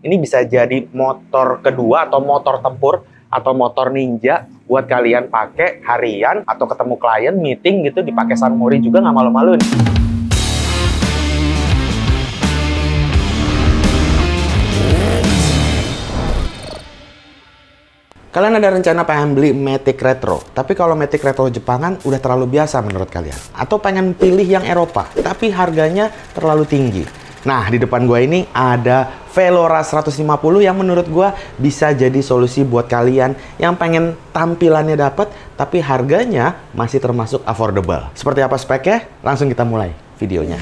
Ini bisa jadi motor kedua atau motor tempur atau motor ninja buat kalian pakai harian atau ketemu klien, meeting gitu, dipakai San Mori juga nggak malu-maluin. Kalian ada rencana pengen beli Matic Retro, tapi kalau Matic Retro Jepangan udah terlalu biasa menurut kalian? Atau pengen pilih yang Eropa, tapi harganya terlalu tinggi? Nah, di depan gue ini ada Velora 150 yang menurut gue bisa jadi solusi buat kalian yang pengen tampilannya dapet, tapi harganya masih termasuk affordable. Seperti apa speknya? Langsung kita mulai videonya.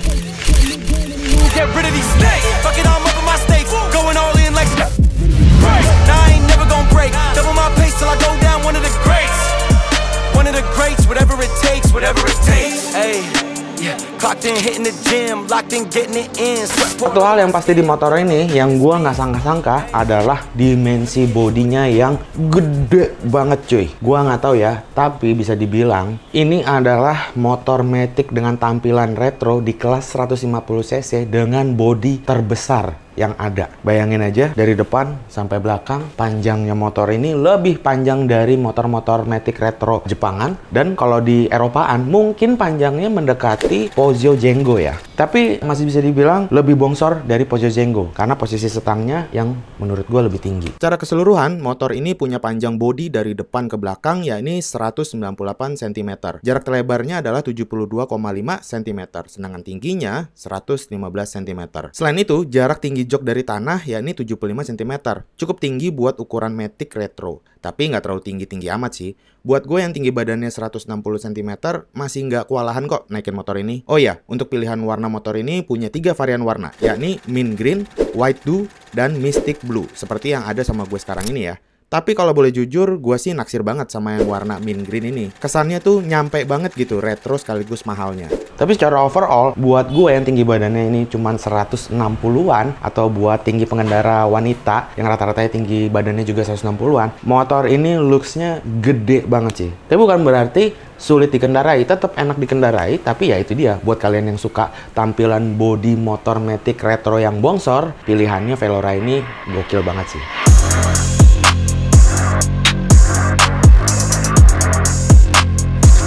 Satu hal yang pasti di motor ini yang gua nggak sangka-sangka adalah dimensi bodinya yang gede banget cuy. Gua nggak tahu ya, tapi bisa dibilang ini adalah motor Matic dengan tampilan retro di kelas 150 cc dengan bodi terbesar yang ada. Bayangin aja dari depan sampai belakang, panjangnya motor ini lebih panjang dari motor-motor Matic Retro Jepangan, dan kalau di Eropaan mungkin panjangnya mendekati Pozzo Zengo ya. Tapi masih bisa dibilang lebih bongsor dari Pozzo Zengo karena posisi setangnya yang menurut gue lebih tinggi. Secara keseluruhan, motor ini punya panjang bodi dari depan ke belakang yakni 198 cm. Jarak lebarnya adalah 72,5 cm, sedangkan tingginya 115 cm. Selain itu, jarak tinggi jok dari tanah yakni 75 cm. Cukup tinggi buat ukuran Matic Retro, tapi nggak terlalu tinggi-tinggi amat sih. Buat gue yang tinggi badannya 160 cm masih nggak kewalahan kok naikin motor ini. Oh ya, untuk pilihan warna motor ini punya 3 varian warna, yakni Mint Green, White Dew, dan Mystic Blue, seperti yang ada sama gue sekarang ini ya. Tapi kalau boleh jujur, gue sih naksir banget sama yang warna mint green ini. Kesannya tuh nyampe banget gitu, retro sekaligus mahalnya. Tapi secara overall, buat gue yang tinggi badannya ini cuman 160-an, atau buat tinggi pengendara wanita yang rata-rata tinggi badannya juga 160-an, motor ini looks-nya gede banget sih. Tapi bukan berarti sulit dikendarai, tetap enak dikendarai, tapi ya itu dia, buat kalian yang suka tampilan bodi motor Matic Retro yang bongsor, pilihannya Velora ini gokil banget sih.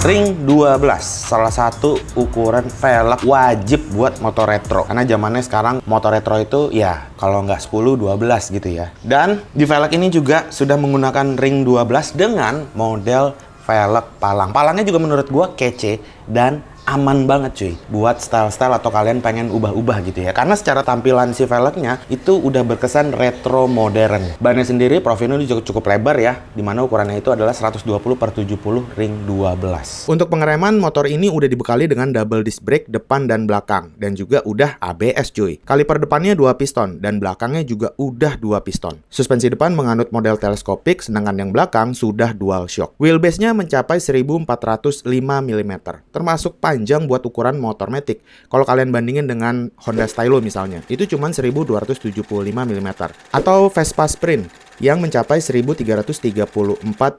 Ring 12, salah satu ukuran velg wajib buat motor retro. Karena zamannya sekarang motor retro itu ya kalau nggak 10, 12 gitu ya. Dan di velg ini juga sudah menggunakan ring 12 dengan model velg palang. Palangnya juga menurut gua kece dan aman banget cuy buat style-style atau kalian pengen ubah-ubah gitu ya, karena secara tampilan si velgnya itu udah berkesan retro modern. Bannya sendiri profilnya juga cukup lebar ya, dimana ukurannya itu adalah 120/70 ring 12. Untuk pengereman, motor ini udah dibekali dengan double disc brake depan dan belakang, dan juga udah ABS cuy. Kaliper depannya 2 piston dan belakangnya juga udah 2 piston. Suspensi depan menganut model teleskopik, sedangkan yang belakang sudah dual shock. Wheelbase-nya mencapai 1405 mm, termasuk panjang buat ukuran motor Matic. Kalau kalian bandingin dengan Honda Stylo misalnya, itu cuma 1275 mm. Atau Vespa Sprint yang mencapai 1334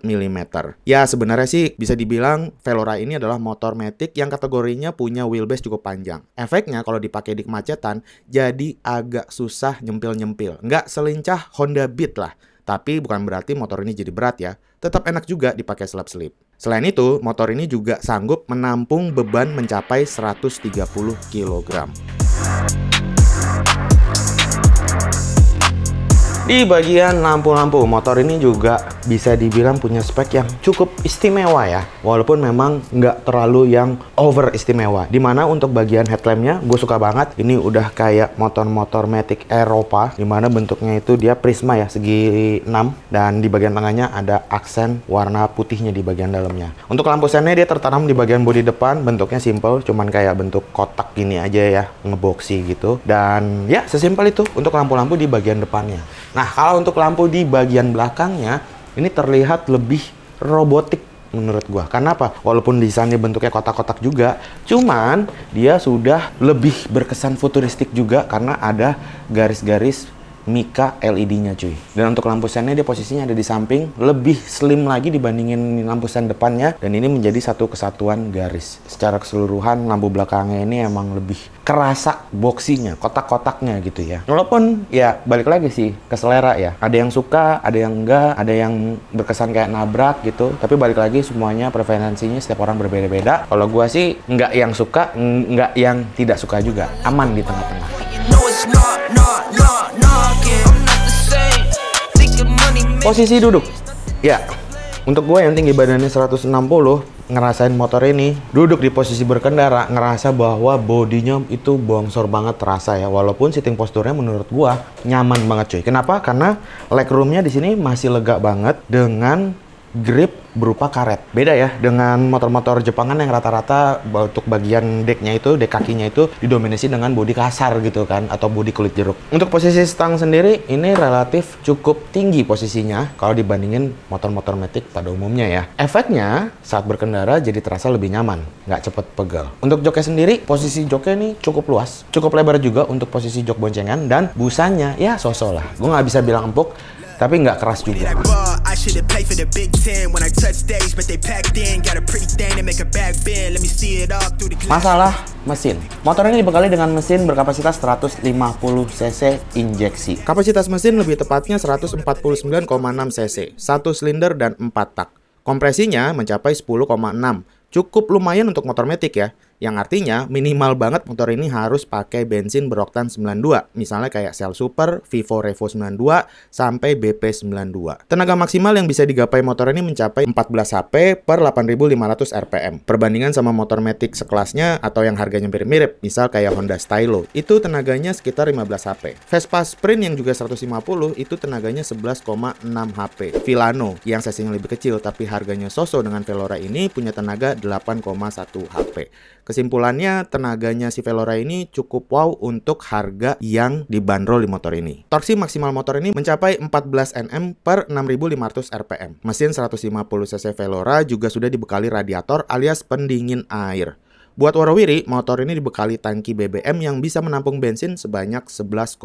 mm. Ya sebenarnya sih bisa dibilang Velora ini adalah motor Matic yang kategorinya punya wheelbase cukup panjang. Efeknya kalau dipakai di kemacetan jadi agak susah nyempil-nyempil. Nggak selincah Honda Beat lah. Tapi bukan berarti motor ini jadi berat ya. Tetap enak juga dipakai selap-selip. Selain itu, motor ini juga sanggup menampung beban mencapai 130 kg. Di bagian lampu-lampu, motor ini juga bisa dibilang punya spek yang cukup istimewa ya. Walaupun memang nggak terlalu yang over istimewa. Dimana untuk bagian headlampnya, gue suka banget. Ini udah kayak motor-motor Matic Eropa. Dimana bentuknya itu dia prisma ya, segi 6. Dan di bagian tengahnya ada aksen warna putihnya di bagian dalamnya. Untuk lampu sennya dia tertanam di bagian bodi depan. Bentuknya simple, cuman kayak bentuk kotak gini aja ya, ngeboxy gitu. Dan ya, sesimpel itu untuk lampu-lampu di bagian depannya. Nah, kalau untuk lampu di bagian belakangnya, ini terlihat lebih robotik menurut gua. Karena apa? Walaupun desainnya bentuknya kotak-kotak juga, cuman dia sudah lebih berkesan futuristik juga karena ada garis-garis Mica LED-nya cuy. Dan untuk lampu sennya dia posisinya ada di samping, lebih slim lagi dibandingin lampu sen depannya, dan ini menjadi satu kesatuan garis. Secara keseluruhan lampu belakangnya ini emang lebih kerasa boxinya, kotak-kotaknya gitu ya. Walaupun ya balik lagi sih ke selera ya. Ada yang suka, ada yang enggak, ada yang berkesan kayak nabrak gitu. Tapi balik lagi semuanya preferensinya setiap orang berbeda-beda. Kalau gua sih nggak yang suka, nggak yang tidak suka juga. Aman di tengah-tengah. Posisi duduk. Ya, untuk gue yang tinggi badannya 160, ngerasain motor ini, duduk di posisi berkendara, ngerasa bahwa bodinya itu bongsor banget terasa ya. Walaupun sitting posturnya menurut gue nyaman banget cuy. Kenapa? Karena legroomnya di sini masih lega banget dengan grip berupa karet. Beda ya dengan motor-motor Jepangan yang rata-rata untuk bagian decknya itu, dek kakinya itu didominasi dengan bodi kasar gitu kan, atau bodi kulit jeruk. Untuk posisi stang sendiri ini relatif cukup tinggi posisinya kalau dibandingin motor-motor matic pada umumnya ya. Efeknya saat berkendara jadi terasa lebih nyaman, nggak cepet pegel. Untuk joknya sendiri, posisi joknya ini cukup luas, cukup lebar juga untuk posisi jok boncengan, dan busanya ya so-so lah. Gue nggak bisa bilang empuk, tapi nggak keras juga. Masalah mesin. Motor ini dibekali dengan mesin berkapasitas 150 cc injeksi. Kapasitas mesin lebih tepatnya 149,6 cc, 1 silinder dan 4 tak. Kompresinya mencapai 10,6. Cukup lumayan untuk motor matic ya. Yang artinya minimal banget motor ini harus pakai bensin beroktan 92. Misalnya kayak Cell Super, Vivo Revo 92, sampai BP 92. Tenaga maksimal yang bisa digapai motor ini mencapai 14 HP per 8.500 RPM. Perbandingan sama motor matic sekelasnya atau yang harganya mirip-mirip, misal kayak Honda Stylo, itu tenaganya sekitar 15 HP. Vespa Sprint yang juga 150 itu tenaganya 11,6 HP. Villano yang sesinya lebih kecil tapi harganya so-so dengan Velora ini punya tenaga 8,1 HP. Kesimpulannya, tenaganya si Velora ini cukup wow untuk harga yang dibanderol di motor ini. Torsi maksimal motor ini mencapai 14 Nm per 6.500 RPM. Mesin 150 cc Velora juga sudah dibekali radiator alias pendingin air. Buat warawiri, motor ini dibekali tangki BBM yang bisa menampung bensin sebanyak 11,5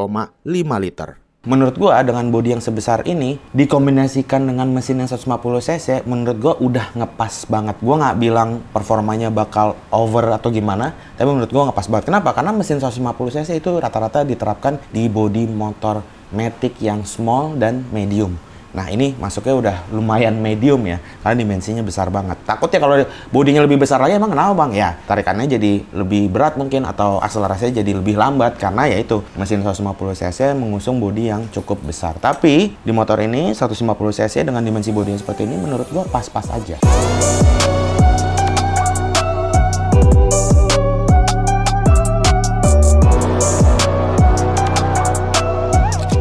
liter. Menurut gua dengan bodi yang sebesar ini dikombinasikan dengan mesin yang 150 cc, menurut gua udah ngepas banget. Gua nggak bilang performanya bakal over atau gimana, tapi menurut gua ngepas banget. Kenapa? Karena mesin 150 cc itu rata-rata diterapkan di bodi motor matic yang small dan medium. Nah ini masuknya udah lumayan medium ya, karena dimensinya besar banget. Takutnya kalau bodinya lebih besar lagi, emang kenapa bang? Ya tarikannya jadi lebih berat mungkin, atau akselerasinya jadi lebih lambat, karena ya itu mesin 150 cc mengusung bodi yang cukup besar. Tapi di motor ini 150 cc dengan dimensi bodi yang seperti ini menurut gua pas-pas aja.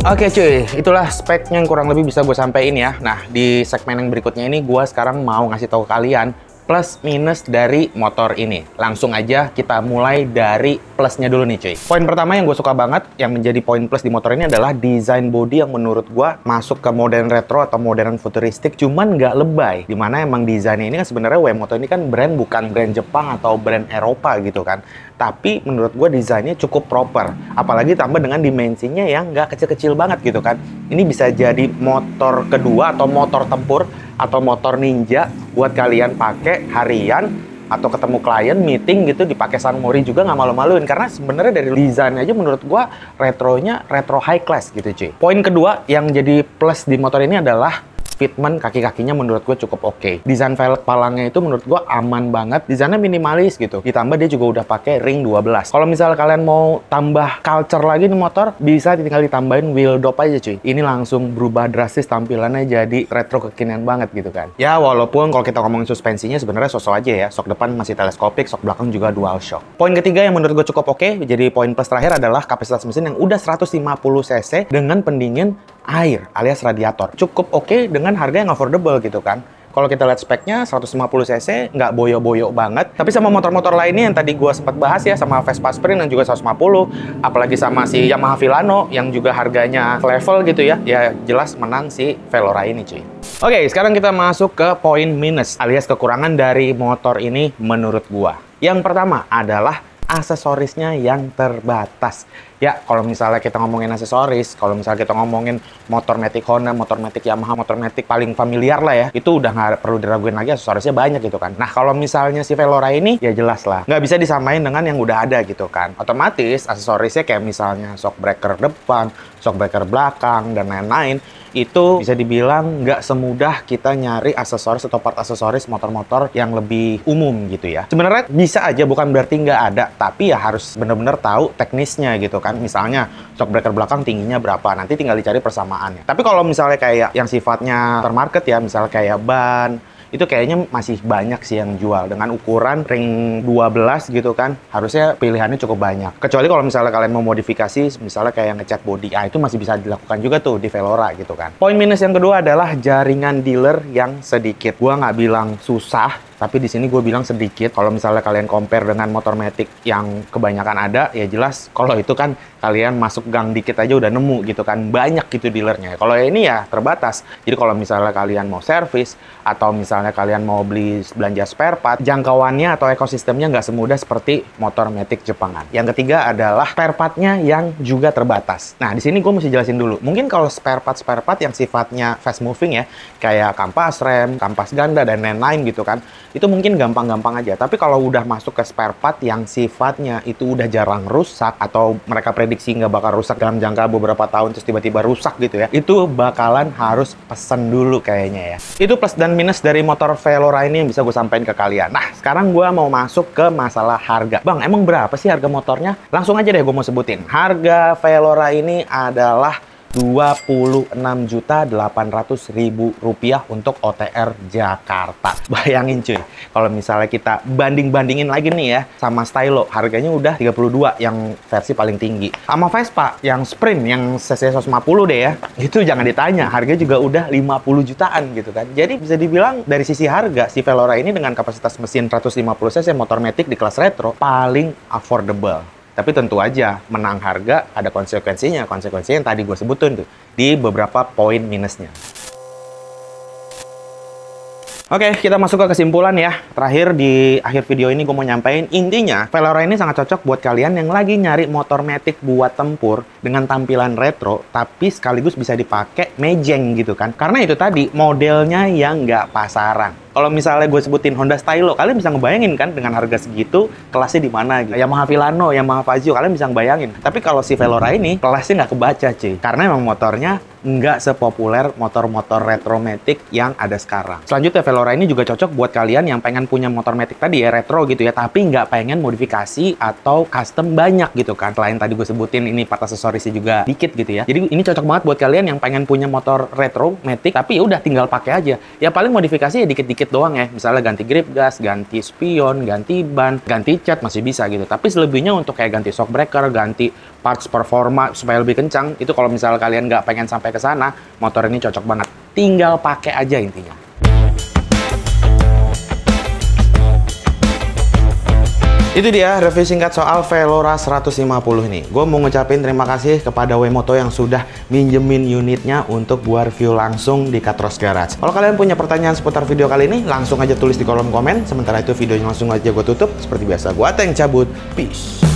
Oke cuy, itulah speknya yang kurang lebih bisa gue sampaikan ya. Nah, di segmen yang berikutnya ini gue sekarang mau ngasih tahu kalian plus minus dari motor ini. Langsung aja kita mulai dari plusnya dulu nih cuy. Poin pertama yang gue suka banget, yang menjadi poin plus di motor ini adalah desain body yang menurut gue masuk ke modern retro atau modern futuristik, cuman nggak lebay. Dimana emang desainnya ini kan sebenarnya WMoto ini kan brand, bukan brand Jepang atau brand Eropa gitu kan. Tapi menurut gue desainnya cukup proper. Apalagi tambah dengan dimensinya yang nggak kecil-kecil banget gitu kan. Ini bisa jadi motor kedua atau motor tempur atau motor ninja buat kalian pakai harian atau ketemu klien, meeting gitu, dipakai San Mori juga nggak malu-maluin. Karena sebenarnya dari desainnya aja menurut gua retronya retro high class gitu cuy. Poin kedua yang jadi plus di motor ini adalah fitment kaki-kakinya menurut gue cukup oke. Desain velg palangnya itu menurut gue aman banget. Desainnya minimalis gitu. Ditambah dia juga udah pakai ring 12. Kalau misalnya kalian mau tambah culture lagi di motor, bisa tinggal ditambahin wheel dop aja cuy. Ini langsung berubah drastis tampilannya jadi retro kekinian banget gitu kan. Ya walaupun kalau kita ngomongin suspensinya sebenarnya sosok aja ya. Sok depan masih teleskopik, sok belakang juga dual shock. Poin ketiga yang menurut gue cukup oke, jadi poin plus terakhir adalah kapasitas mesin yang udah 150 cc dengan pendingin air alias radiator. Cukup oke dengan harga yang affordable gitu kan. Kalau kita lihat speknya 150 cc nggak boyo-boyo banget. Tapi sama motor-motor lainnya yang tadi gue sempat bahas ya, sama Vespa Sprint yang juga 150, apalagi sama si Yamaha Villano yang juga harganya level gitu ya, ya jelas menang si Velora ini cuy. Oke, sekarang kita masuk ke poin minus alias kekurangan dari motor ini menurut gua. Yang pertama adalah aksesorisnya yang terbatas. Ya, kalau misalnya kita ngomongin aksesoris, kalau misalnya kita ngomongin motor Matic Honda, motor Matic Yamaha, motor Matic paling familiar lah ya, itu udah nggak perlu diraguin lagi, aksesorisnya banyak gitu kan. Nah, kalau misalnya si Velora ini, ya jelas lah, nggak bisa disamain dengan yang udah ada gitu kan. Otomatis aksesorisnya kayak misalnya shock breaker depan, shock breaker belakang, dan lain-lain, itu bisa dibilang nggak semudah kita nyari aksesoris atau part aksesoris motor-motor yang lebih umum gitu ya. Sebenarnya bisa aja, bukan berarti nggak ada, tapi ya harus bener-bener tahu teknisnya gitu kan. Misalnya shock breaker belakang tingginya berapa, nanti tinggal dicari persamaannya. Tapi kalau misalnya kayak yang sifatnya termarket ya, misalnya kayak ban, itu kayaknya masih banyak sih yang jual dengan ukuran ring 12 gitu kan. Harusnya pilihannya cukup banyak. Kecuali kalau misalnya kalian mau modifikasi, misalnya kayak ngecat body, itu masih bisa dilakukan juga tuh di Velora gitu kan. Poin minus yang kedua adalah jaringan dealer yang sedikit. Gua nggak bilang susah, tapi di sini gue bilang sedikit. Kalau misalnya kalian compare dengan motor Matic yang kebanyakan ada, ya jelas kalau itu kan kalian masuk gang dikit aja udah nemu gitu kan. Banyak gitu dealernya. Kalau ini ya terbatas. Jadi kalau misalnya kalian mau servis atau misalnya kalian mau beli belanja spare part, jangkauannya atau ekosistemnya nggak semudah seperti motor Matic Jepangan. Yang ketiga adalah spare partnya yang juga terbatas. Nah, di sini gue mesti jelasin dulu. Mungkin kalau spare part yang sifatnya fast moving ya, kayak kampas rem, kampas ganda, dan lain-lain gitu kan, itu mungkin gampang-gampang aja. Tapi kalau udah masuk ke spare part yang sifatnya itu udah jarang rusak, atau mereka prediksi nggak bakal rusak dalam jangka beberapa tahun terus tiba-tiba rusak gitu ya, itu bakalan harus pesen dulu kayaknya ya. Itu plus dan minus dari motor Velora ini yang bisa gue sampaikan ke kalian. Nah, sekarang gue mau masuk ke masalah harga. Bang, emang berapa sih harga motornya? Langsung aja deh gue mau sebutin. Harga Velora ini adalah Rp26.800.000 untuk OTR Jakarta. Bayangin cuy, kalau misalnya kita banding-bandingin lagi nih ya sama Stylo, harganya udah 32 yang versi paling tinggi. Sama Vespa yang Sprint, yang cc 150 deh ya, itu jangan ditanya, harganya juga udah 50 jutaan gitu kan. Jadi bisa dibilang dari sisi harga, si Velora ini dengan kapasitas mesin 150 cc motor Matic di kelas retro paling affordable. Tapi tentu aja, menang harga ada konsekuensinya. Konsekuensinya yang tadi gue sebutin tuh, di beberapa poin minusnya. Oke, kita masuk ke kesimpulan ya. Terakhir di akhir video ini gue mau nyampein, intinya Velora ini sangat cocok buat kalian yang lagi nyari motor Matic buat tempur dengan tampilan retro, tapi sekaligus bisa dipakai mejeng gitu kan. Karena itu tadi, modelnya yang nggak pasaran. Kalau misalnya gue sebutin Honda Stylo, kalian bisa ngebayangin kan dengan harga segitu, kelasnya di mana gitu. Yamaha Villano, Yamaha Fazio, kalian bisa ngebayangin. Tapi kalau si Velora ini, kelasnya nggak kebaca cuy. Karena emang motornya nggak sepopuler motor-motor retro Matic yang ada sekarang. Selanjutnya, Velora ini juga cocok buat kalian yang pengen punya motor Matic tadi ya, retro gitu ya, tapi nggak pengen modifikasi atau custom banyak gitu kan. Selain tadi gue sebutin ini part aksesorisnya juga dikit gitu ya. Jadi ini cocok banget buat kalian yang pengen punya motor retro Matic, tapi ya udah tinggal pakai aja. Ya paling modifikasi ya dikit-dikit doang ya. Misalnya ganti grip gas, ganti spion, ganti ban, ganti cat masih bisa gitu. Tapi selebihnya untuk kayak ganti shock breaker, ganti parts performa supaya lebih kencang, itu kalau misalnya kalian nggak pengen sampai ke sana, motor ini cocok banget. Tinggal pakai aja intinya. Itu dia review singkat soal Velora 150 ini. Gue mau ngucapin terima kasih kepada Wemoto yang sudah minjemin unitnya untuk gua review langsung di Katros Garage. Kalau kalian punya pertanyaan seputar video kali ini, langsung aja tulis di kolom komen. Sementara itu videonya langsung aja gue tutup. Seperti biasa, gue Ateng cabut. Peace.